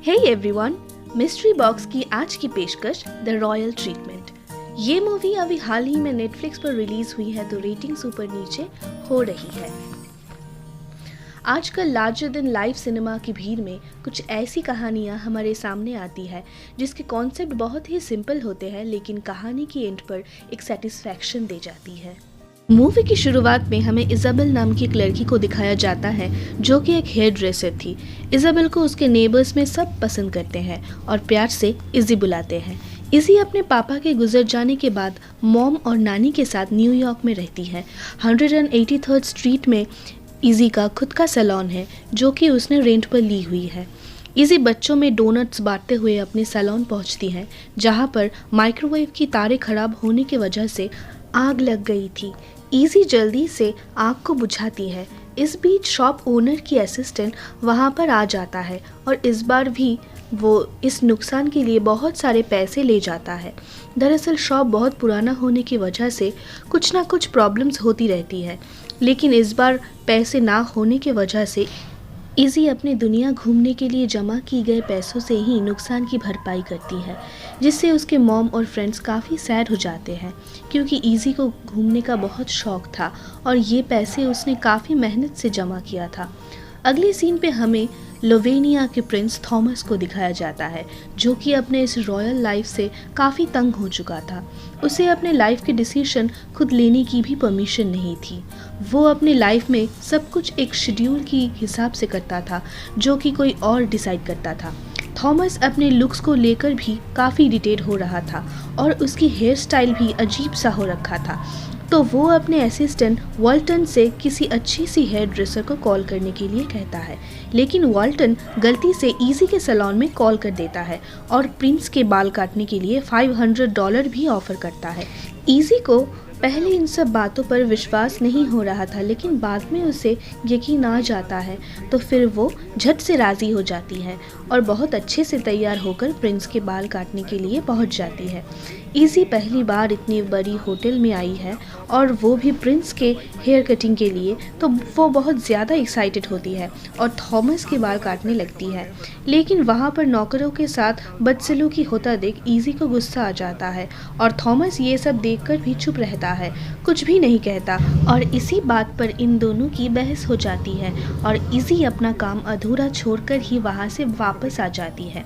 Hey everyone, mystery box की आज की पेशकश द रॉयल ट्रीटमेंट। ये मूवी अभी हाल ही में नेटफ्लिक्स पर रिलीज हुई है तो रेटिंग्स ऊपर नीचे हो रही है। आजकल लार्जर देन लाइफ सिनेमा की भीड़ में कुछ ऐसी कहानियाँ हमारे सामने आती है जिसके कॉन्सेप्ट बहुत ही सिंपल होते हैं, लेकिन कहानी की एंड पर एक सेटिस्फैक्शन दे जाती है। मूवी की शुरुआत में हमें इजाबेल नाम की एक लड़की को दिखाया जाता है जो कि एक हेयर ड्रेसर थी। इजाबेल को उसके नेबर्स में सब पसंद करते हैं और प्यार से इजी बुलाते हैं। इजी अपने पापा के गुजर जाने के बाद मॉम और नानी के साथ न्यूयॉर्क में रहती है। 183rd स्ट्रीट में इजी का खुद का सैलून है जो कि उसने रेंट पर ली हुई है। इजी बच्चों में डोनट्स बांटते हुए अपने सैलून पहुंचती है जहां पर माइक्रोवेव की तारें खराब होने की वजह से आग लग गई थी। इजी जल्दी से आग को बुझाती है। इस बीच शॉप ओनर की असिस्टेंट वहां पर आ जाता है और इस बार भी वो इस नुकसान के लिए बहुत सारे पैसे ले जाता है। दरअसल शॉप बहुत पुराना होने की वजह से कुछ ना कुछ प्रॉब्लम्स होती रहती है, लेकिन इस बार पैसे ना होने की वजह से इजी अपनी दुनिया घूमने के लिए जमा की गए पैसों से ही नुकसान की भरपाई करती है, जिससे उसके मॉम और फ्रेंड्स काफ़ी सैड हो जाते हैं क्योंकि इजी को घूमने का बहुत शौक था और ये पैसे उसने काफ़ी मेहनत से जमा किया था। अगले सीन पे हमें लोवेनिया के प्रिंस थॉमस को दिखाया जाता है जो कि अपने इस रॉयल लाइफ से काफ़ी तंग हो चुका था। उसे अपने लाइफ के डिसीजन खुद लेने की भी परमिशन नहीं थी। वो अपने लाइफ में सब कुछ एक शेड्यूल की हिसाब से करता था जो कि कोई और डिसाइड करता था। थॉमस अपने लुक्स को लेकर भी काफ़ी इरिटेट हो रहा था और उसकी हेयर स्टाइल भी अजीब सा हो रखा था। तो वो अपने असिस्टेंट वाल्टन से किसी अच्छी सी हेयर ड्रेसर को कॉल करने के लिए कहता है, लेकिन वाल्टन गलती से इजी के सैलून में कॉल कर देता है और प्रिंस के बाल काटने के लिए $500 भी ऑफर करता है। इजी को पहले इन सब बातों पर विश्वास नहीं हो रहा था, लेकिन बाद में उसे यकीन आ जाता है तो फिर वो झट से राज़ी हो जाती है और बहुत अच्छे से तैयार होकर प्रिंस के बाल काटने के लिए पहुंच जाती है। इजी पहली बार इतनी बड़ी होटल में आई है और वो भी प्रिंस के हेयर कटिंग के लिए, तो वो बहुत ज़्यादा एक्साइटेड होती है और थॉमस के बाल काटने लगती है, लेकिन वहाँ पर नौकरों के साथ बदसलूकी होता देख इजी को गुस्सा आ जाता है और थॉमस ये सब देखकर भी चुप रहता है, कुछ भी नहीं कहता और इसी बात पर इन दोनों की बहस हो जाती है और इजी अपना काम अधूरा छोड़कर ही वहाँ से वापस आ जाती है।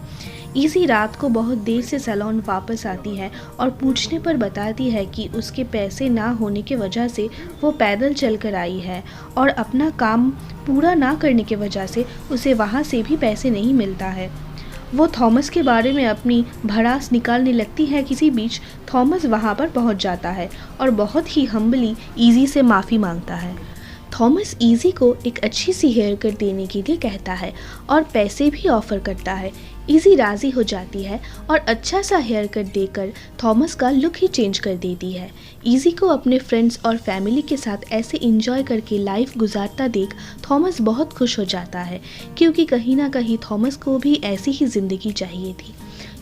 इजी रात को बहुत देर से सैलून वापस आती है और पूछने पर बताती है कि उसके पैसे ना होने की वजह से वो पैदल चलकर आई है और अपना काम पूरा ना करने की वजह से उसे वहाँ से भी पैसे नहीं मिलता है। वो थॉमस के बारे में अपनी भड़ास निकालने लगती है। किसी बीच थॉमस वहाँ पर पहुँच जाता है और बहुत ही हम्बली इजी से माफ़ी मांगता है। थॉमस इजी को एक अच्छी सी हेयर कट देने के लिए कहता है और पैसे भी ऑफर करता है। इजी राज़ी हो जाती है और अच्छा सा हेयर कट देकर थॉमस का लुक ही चेंज कर देती है। इजी को अपने फ्रेंड्स और फैमिली के साथ ऐसे एंजॉय करके लाइफ गुजारता देख थॉमस बहुत खुश हो जाता है क्योंकि कहीं ना कहीं थॉमस को भी ऐसी ही ज़िंदगी चाहिए थी।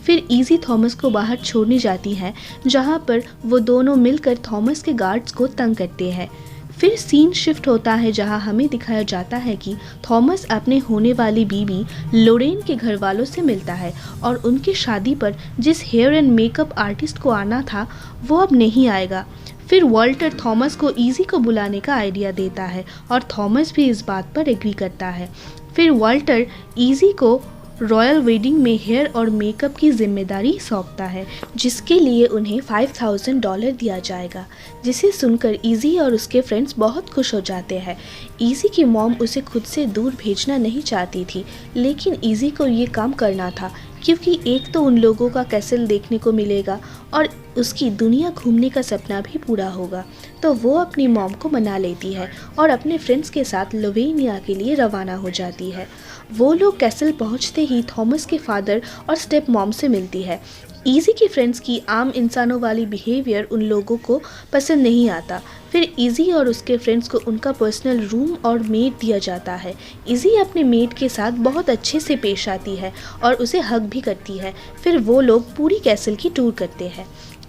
फिर इजी थॉमस को बाहर छोड़ने जाती है जहाँ पर वो दोनों मिलकर थॉमस के गार्ड्स को तंग करते हैं। फिर सीन शिफ्ट होता है जहां हमें दिखाया जाता है कि थॉमस अपने होने वाली बीवी लोरेन के घर वालों से मिलता है और उनकी शादी पर जिस हेयर एंड मेकअप आर्टिस्ट को आना था वो अब नहीं आएगा। फिर वॉल्टर थॉमस को इजी को बुलाने का आइडिया देता है और थॉमस भी इस बात पर एग्री करता है। फिर वॉल्टर इजी को रॉयल वेडिंग में हेयर और मेकअप की जिम्मेदारी सौंपता है जिसके लिए उन्हें $5,000 दिया जाएगा, जिसे सुनकर इजी और उसके फ्रेंड्स बहुत खुश हो जाते हैं। इजी की मॉम उसे खुद से दूर भेजना नहीं चाहती थी, लेकिन इजी को ये काम करना था क्योंकि एक तो उन लोगों का कैसल देखने को मिलेगा और उसकी दुनिया घूमने का सपना भी पूरा होगा। तो वो अपनी मॉम को मना लेती है और अपने फ्रेंड्स के साथ लोवेनिया के लिए रवाना हो जाती है। वो लोग कैसल पहुंचते ही थॉमस के फादर और स्टेप मॉम से मिलती है। इजी के फ्रेंड्स की आम इंसानों वाली बिहेवियर उन लोगों को पसंद नहीं आता। फिर इजी और उसके फ्रेंड्स को उनका पर्सनल रूम और मेड दिया जाता है। इजी अपने मेड के साथ बहुत अच्छे से पेश आती है और उसे हग भी करती है। फिर वो लोग पूरी कैसल की टूर करते हैं।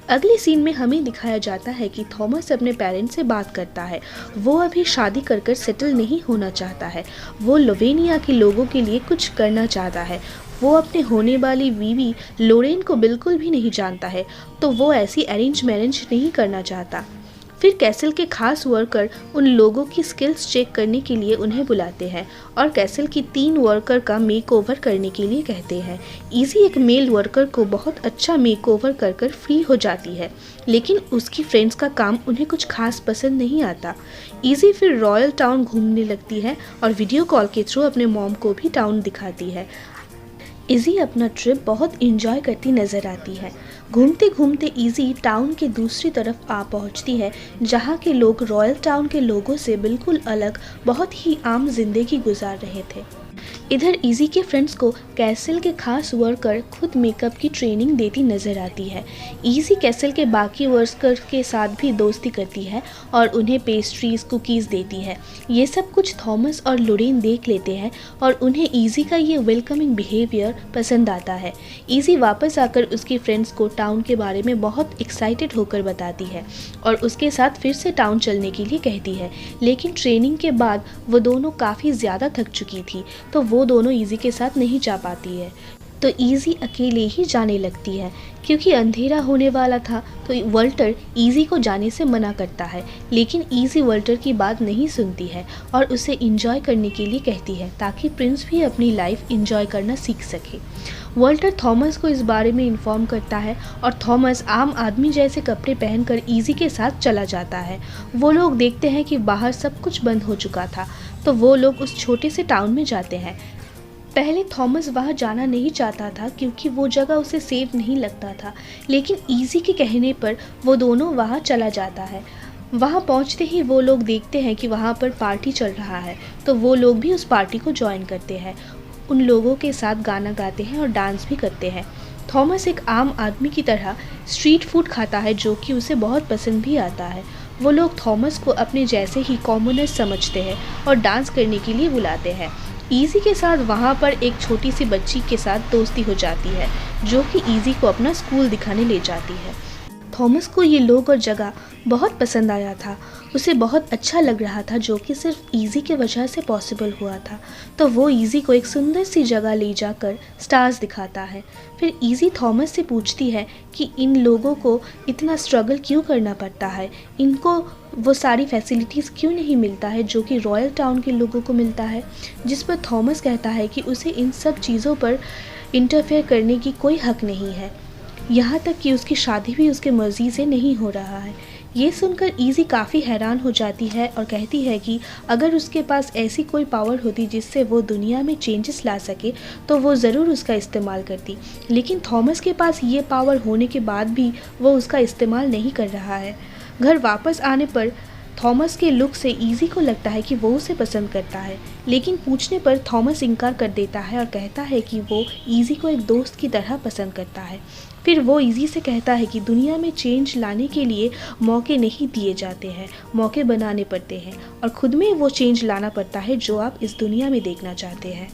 अगले सीन में हमें दिखाया जाता है कि थॉमस अपने पेरेंट्स से बात करता है। वो अभी शादी कर कर सेटल नहीं होना चाहता है। वो लोवेनिया के लोगों के लिए कुछ करना चाहता है। वो अपने होने वाली बीवी लोरेन को बिल्कुल भी नहीं जानता है, तो वो ऐसी अरेंज मैरिज नहीं करना चाहता। फिर कैसल के खास वर्कर उन लोगों की स्किल्स चेक करने के लिए उन्हें बुलाते हैं और कैसल की 3 वर्कर का मेकओवर करने के लिए कहते हैं। इजी एक मेल वर्कर को बहुत अच्छा मेकओवर कर कर फ्री हो जाती है, लेकिन उसकी फ्रेंड्स का काम उन्हें कुछ खास पसंद नहीं आता। इजी फिर रॉयल टाउन घूमने लगती है और वीडियो कॉल के थ्रू अपने मॉम को भी टाउन दिखाती है। इजी अपना ट्रिप बहुत इंजॉय करती नज़र आती है। घूमते घूमते इजी टाउन के दूसरी तरफ आ पहुंचती है, जहां के लोग रॉयल टाउन के लोगों से बिल्कुल अलग बहुत ही आम जिंदगी गुजार रहे थे। इधर इजी के फ्रेंड्स को कैसल के खास वर्कर खुद मेकअप की ट्रेनिंग देती नज़र आती है। इजी कैसल के बाकी वर्कर के साथ भी दोस्ती करती है और उन्हें पेस्ट्रीज कुकीज़ देती है। ये सब कुछ थॉमस और लोरेन देख लेते हैं और उन्हें इजी का ये वेलकमिंग बिहेवियर पसंद आता है। इजी वापस आकर उसकी फ्रेंड्स को टाउन के बारे में बहुत एक्साइटेड होकर बताती है और उसके साथ फिर से टाउन चलने के लिए कहती है, लेकिन ट्रेनिंग के बाद वो दोनों काफ़ी ज़्यादा थक चुकी थी, तो वो दोनों इजी के साथ नहीं जा पाती है। तो इजी अकेले ही जाने लगती है। क्योंकि अंधेरा होने वाला था तो वल्टर इजी को जाने से मना करता है, लेकिन इजी वल्टर की बात नहीं सुनती है और उसे इंजॉय करने के लिए कहती है ताकि प्रिंस भी अपनी लाइफ इंजॉय करना सीख सके। वल्टर थॉमस को इस बारे में इन्फॉर्म करता है और थॉमस आम आदमी जैसे कपड़े पहनकर इजी के साथ चला जाता है। वो लोग देखते हैं कि बाहर सब कुछ बंद हो चुका था, तो वो लोग उस छोटे से टाउन में जाते हैं। पहले थॉमस वहाँ जाना नहीं चाहता था क्योंकि वो जगह उसे सेफ नहीं लगता था, लेकिन इजी के कहने पर वो दोनों वहाँ चला जाता है। वहाँ पहुँचते ही वो लोग देखते हैं कि वहाँ पर पार्टी चल रहा है, तो वो लोग भी उस पार्टी को ज्वाइन करते हैं। उन लोगों के साथ गाना गाते हैं और डांस भी करते हैं। थॉमस एक आम आदमी की तरह स्ट्रीट फूड खाता है, जो कि उसे बहुत पसंद भी आता है। वो लोग थॉमस को अपने जैसे ही कॉमनर समझते हैं और डांस करने के लिए बुलाते हैं। इजी के साथ वहाँ पर एक छोटी सी बच्ची के साथ दोस्ती हो जाती है, जो कि इजी को अपना स्कूल दिखाने ले जाती है। थॉमस को ये लोग और जगह बहुत पसंद आया था। उसे बहुत अच्छा लग रहा था, जो कि सिर्फ इजी के वजह से पॉसिबल हुआ था। तो वो इजी को एक सुंदर सी जगह ले जाकर स्टार्स दिखाता है। फिर इजी थॉमस से पूछती है कि इन लोगों को इतना स्ट्रगल क्यों करना पड़ता है, इनको वो सारी फैसिलिटीज़ क्यों नहीं मिलता है जो कि रॉयल टाउन के लोगों को मिलता है। जिस पर थॉमस कहता है कि उसे इन सब चीज़ों पर इंटरफेयर करने की कोई हक नहीं है, यहाँ तक कि उसकी शादी भी उसके मर्ज़ी से नहीं हो रहा है। ये सुनकर इजी काफ़ी हैरान हो जाती है और कहती है कि अगर उसके पास ऐसी कोई पावर होती जिससे वो दुनिया में चेंजेस ला सके तो वो ज़रूर उसका इस्तेमाल करती, लेकिन थॉमस के पास ये पावर होने के बाद भी वो उसका इस्तेमाल नहीं कर रहा है। घर वापस आने पर थॉमस के लुक से इजी को लगता है कि वो उसे पसंद करता है, लेकिन पूछने पर थॉमस इनकार कर देता है और कहता है कि वो इजी को एक दोस्त की तरह पसंद करता है। फिर वो इजी से कहता है कि दुनिया में चेंज लाने के लिए मौके नहीं दिए जाते हैं, मौके बनाने पड़ते हैं और खुद में वो चेंज लाना पड़ता है जो आप इस दुनिया में देखना चाहते हैं।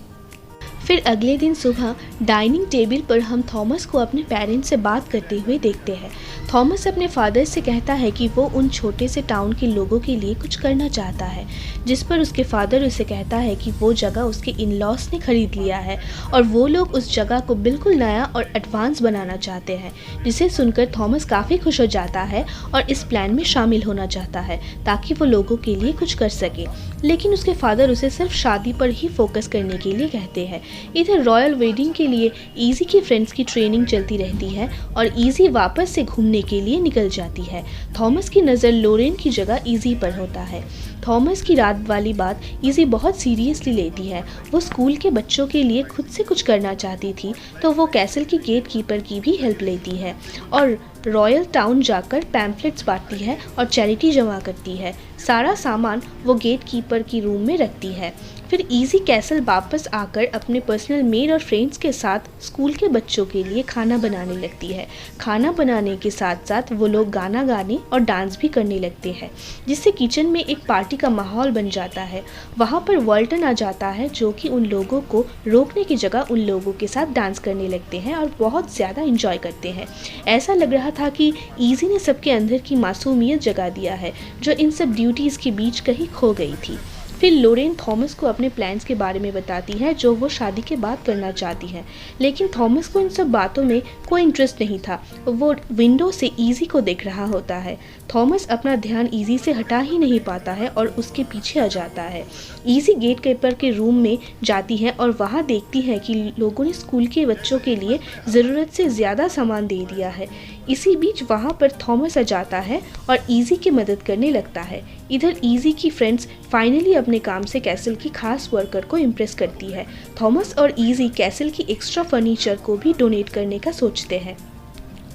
फिर अगले दिन सुबह डाइनिंग टेबल पर हम थॉमस को अपने पेरेंट्स से बात करते हुए देखते हैं। थॉमस अपने फादर से कहता है कि वो उन छोटे से टाउन के लोगों के लिए कुछ करना चाहता है, जिस पर उसके फादर उसे कहता है कि वो जगह उसके इन लॉस ने खरीद लिया है और वो लोग उस जगह को बिल्कुल नया और एडवांस बनाना चाहते हैं। जिसे सुनकर थॉमस काफ़ी खुश हो जाता है और इस प्लान में शामिल होना चाहता है ताकि वो लोगों के लिए कुछ कर सके, लेकिन उसके फादर उसे सिर्फ शादी पर ही फोकस करने के लिए कहते हैं। इधर रॉयल वेडिंग के लिए इजी की फ्रेंड्स की ट्रेनिंग चलती रहती है और इजी वापस से घूमने के लिए निकल जाती है। थॉमस की नज़र लोरेन की जगह इजी पर होता है। थॉमस की रात वाली बात इजी बहुत सीरियसली लेती है। वो स्कूल के बच्चों के लिए खुद से कुछ करना चाहती थी, तो वो कैसल की गेट कीपर की भी हेल्प लेती है और रॉयल टाउन जाकर पैम्फलेट्स बांटती है और चैरिटी जमा करती है। सारा सामान वो गेट कीपर की रूम में रखती है। फिर इजी कैसल वापस आकर अपने पर्सनल मेड और फ्रेंड्स के साथ स्कूल के बच्चों के लिए खाना बनाने लगती है। खाना बनाने के साथ साथ वो लोग गाना गाने और डांस भी करने लगते हैं, जिससे किचन में एक पार्टी का माहौल बन जाता है। वहाँ पर वाल्टन आ जाता है, जो कि उन लोगों को रोकने की जगह उन लोगों के साथ डांस करने लगते हैं और बहुत ज़्यादा इंजॉय करते हैं। ऐसा लग रहा था कि इजी ने सबके अंदर की मासूमियत जगा दिया है, जो इन सब ड्यूटीज़ के बीच कहीं खो गई थी। फिर लोरेन थॉमस को अपने प्लान्स के बारे में बताती है जो वो शादी के बाद करना चाहती है, लेकिन थॉमस को इन सब बातों में कोई इंटरेस्ट नहीं था। वो विंडो से इजी को देख रहा होता है। थॉमस अपना ध्यान इजी से हटा ही नहीं पाता है और उसके पीछे आ जाता है। इजी गेट कीपर के रूम में जाती है और वहाँ देखती है कि लोगों ने स्कूल के बच्चों के लिए ज़रूरत से ज़्यादा सामान दे दिया है। इसी बीच वहाँ पर थॉमस आ जाता है और इजी की मदद करने लगता है। इधर इजी की फ्रेंड्स फाइनली अपने काम से कैसल की खास वर्कर को इम्प्रेस करती है। थॉमस और इजी कैसल की एक्स्ट्रा फर्नीचर को भी डोनेट करने का सोचते हैं।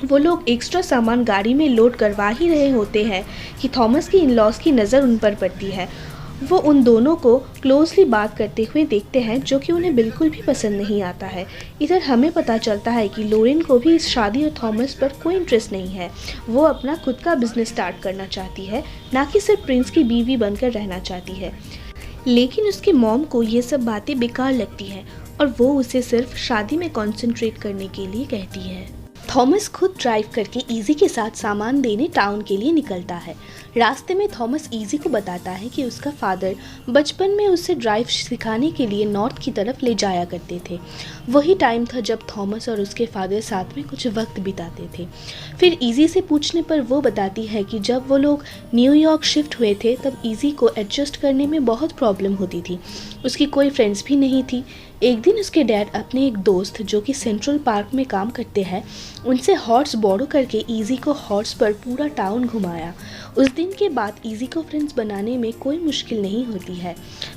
वो लोग एक्स्ट्रा सामान गाड़ी में लोड करवा ही रहे होते हैं कि थॉमस की इन-लॉज की नज़र उन पर पड़ती है। वो उन दोनों को क्लोजली बात करते हुए देखते हैं, जो कि उन्हें बिल्कुल भी पसंद नहीं आता है। इधर हमें पता चलता है कि लोरेन को भी इस शादी और थॉमस पर कोई इंटरेस्ट नहीं है। वो अपना खुद का बिजनेस स्टार्ट करना चाहती है, ना कि सिर्फ प्रिंस की बीवी बनकर रहना चाहती है। लेकिन उसके मॉम को ये सब बातें बेकार लगती हैं और वो उसे सिर्फ शादी में कॉन्सेंट्रेट करने के लिए कहती है। थॉमस खुद ड्राइव करके इजी के साथ सामान देने टाउन के लिए निकलता है। रास्ते में थॉमस इजी को बताता है कि उसका फादर बचपन में उसे ड्राइव सिखाने के लिए नॉर्थ की तरफ ले जाया करते थे। वही टाइम था जब थॉमस और उसके फादर साथ में कुछ वक्त बिताते थे। फिर इजी से पूछने पर वो बताती है कि जब वो लोग न्यूयॉर्क शिफ्ट हुए थे तब इजी को एडजस्ट करने में बहुत प्रॉब्लम होती थी। उसकी कोई फ्रेंड्स भी नहीं थी। एक दिन उसके डैड अपने एक दोस्त जो कि सेंट्रल पार्क में काम करते हैं, उनसे हॉर्स बोरो करके इजी को हॉर्स पर पूरा टाउन घुमाया। उस दिन के बाद इजी को फ्रेंड्स बनाने में कोई मुश्किल नहीं होती है।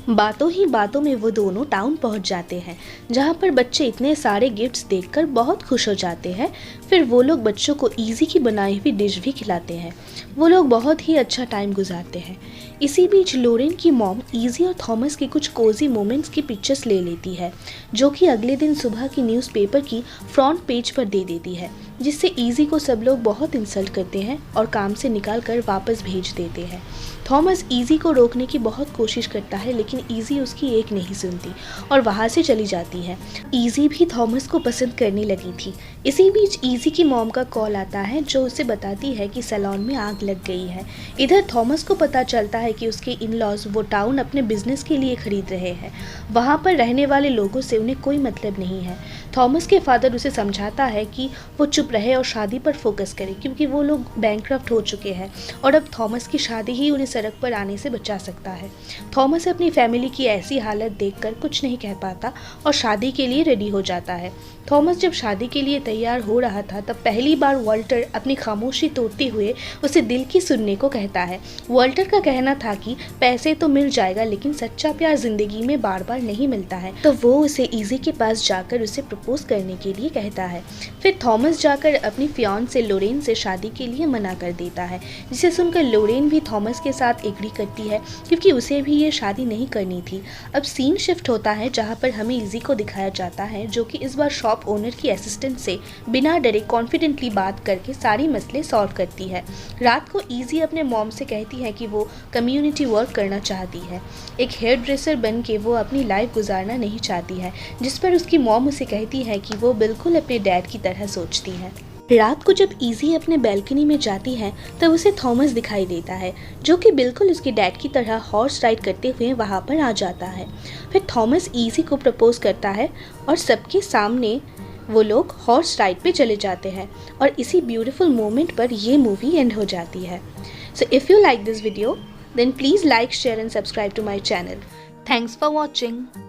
बातों ही बातों में वो दोनों टाउन पहुंच जाते हैं, जहां पर बच्चे इतने सारे गिफ्ट्स देखकर बहुत खुश हो जाते हैं। फिर वो लोग बच्चों को इजी की बनाई हुई डिश भी खिलाते हैं। वो लोग बहुत ही अच्छा टाइम गुजारते हैं। इसी बीच लोरेन की मॉम इजी और थॉमस के कुछ कोजी मोमेंट्स की पिक्चर्स ले लेती है, जो कि अगले दिन सुबह की न्यूज़पेपर की फ्रंट पेज पर दे देती है, जिससे इजी को सब लोग बहुत इंसल्ट करते हैं और काम से निकाल कर वापस भेज देते हैं। थॉमस इजी को रोकने की बहुत कोशिश करता है, लेकिन इजी उसकी एक नहीं सुनती और वहाँ से चली जाती है। इजी भी थॉमस को पसंद करने लगी थी। इसी बीच इजी की मॉम का कॉल आता है, जो उसे बताती है कि सैलून में आग लग गई है। इधर थॉमस को पता चलता है कि उसके इन-लॉज वो टाउन अपने बिजनेस के लिए खरीद रहे हैं। वहाँ पर रहने वाले लोगों से उन्हें कोई मतलब नहीं है। थॉमस के फादर उसे समझाता है कि वो चुप रहे और शादी पर फोकस करे, क्योंकि वो लोग बैंकक्रप्ट हो चुके हैं और अब थॉमस की शादी ही उन्हें सड़क पर आने से बचा सकता है। थॉमस अपनी फैमिली की ऐसी हालत देखकर कुछ नहीं कह पाता और शादी के लिए रेडी हो जाता है। थॉमस जब शादी के लिए तैयार हो रहा था तब पहली बार वॉल्टर अपनी खामोशी तोड़ते हुए उसे दिल की सुनने को कहता है। वॉल्टर का कहना था कि पैसे तो मिल जाएगा, लेकिन सच्चा प्यार जिंदगी में बार बार नहीं मिलता है। तो वो उसे इजी के पास जाकर उसे प्रपोज करने के लिए कहता है। फिर थॉमस जाकर अपनी फियांसे लोरेन से शादी के लिए मना कर देता है, जिसे सुनकर लोरेन भी थॉमस के साथ एग्री करती है, क्योंकि उसे भी ये शादी नहीं करनी थी। अब सीन शिफ्ट होता है, जहाँ पर हमें इजी को दिखाया जाता है, जो कि इस बार शॉप ओनर की असिस्टेंट से बिना डरे कॉन्फिडेंटली बात करके सारी मसले सॉल्व करती है। रात को इजी अपने मॉम से कहती है कि वो कम्युनिटी वर्क करना चाहती है। एक हेयर ड्रेसर बन के वो अपनी लाइफ गुजारना नहीं चाहती है, जिस पर उसकी मॉम उसे कहती है कि वो बिल्कुल अपने डैड की तरह सोचती है। रात को जब इजी अपने बैल्कनी में जाती है तब उसे थॉमस दिखाई देता है, जो कि बिल्कुल उसके डैड की तरह हॉर्स राइड करते हुए वहाँ पर आ जाता है। फिर थॉमस इजी को प्रपोज करता है और सबके सामने वो लोग हॉर्स राइड पे चले जाते हैं और इसी ब्यूटीफुल मोमेंट पर ये मूवी एंड हो जाती है। So if you like this video then please like, share and subscribe to my channel. Thanks for watching.